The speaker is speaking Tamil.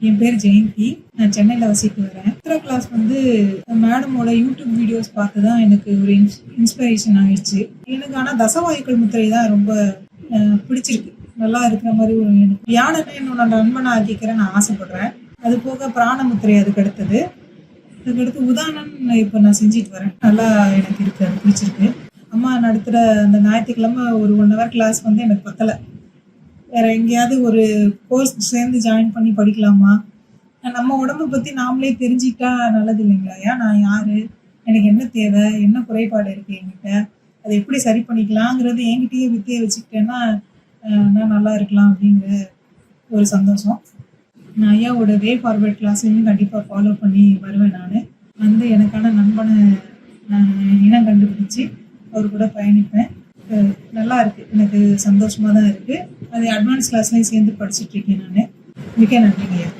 என் பேர் ஜெயந்தி. நான் சென்னையில் வசித்து வரேன். சித்ரா கிளாஸ் வந்து மேடமோட யூடியூப் வீடியோஸ் பார்த்து தான் எனக்கு ஒரு இன்ஸ்பிரேஷன் ஆயிடுச்சு. எனக்கு ஆனால் தசவாயுக்கள் முத்திரை தான் ரொம்ப பிடிச்சிருக்கு. நல்லா இருக்கிற மாதிரி ஒரு எனக்கு தியானத்தை என்னோட நண்பனை ஆக்கிக்கிறேன் நான் ஆசைப்படுறேன். அது போக பிராணமுத்திரை அதுக்கடுத்தது. அதுக்கடுத்து உதாரணம் இப்போ நான் செஞ்சுட்டு வரேன். நல்லா எனக்கு இருக்கு, அது பிடிச்சிருக்கு. அம்மா நடத்துகிற அந்த ஞாயிற்றுக்கிழமை ஒரு 1 hour கிளாஸ் வந்து எனக்கு பத்தலை. வேற எங்கேயாவது ஒரு கோர்ஸ் சேர்ந்து ஜாயின் பண்ணி படிக்கலாமா? நம்ம உடம்பை பற்றி நாமளே தெரிஞ்சிக்கிட்டா நல்லது இல்லைங்களா? ஏன் நான் யாரு, எனக்கு என்ன தேவை, என்ன குறைபாடு இருக்குது என்கிட்ட, அதை எப்படி சரி பண்ணிக்கலாங்கிறது என்கிட்டயே வித்தையை வச்சுக்கிட்டேன்னா நான் நல்லா இருக்கலாம் அப்படிங்கிற ஒரு சந்தோஷம். நான் ஐயாவோட வே ஃபார்வர்ட் கிளாஸையும் கண்டிப்பாக ஃபாலோ பண்ணி வருவேன். நான் வந்து எனக்கான நண்பனை இனம் கண்டுபிடிச்சி அவர் கூட பயணிப்பேன். நல்லா இருக்குது, எனக்கு சந்தோஷமாக தான் இருக்குது. அது அட்வான்ஸ் கிளாஸ்லையும் சேர்ந்து படிச்சுட்டு இருக்கேன் நான். மிக்க நன்றிங்க ஐயா.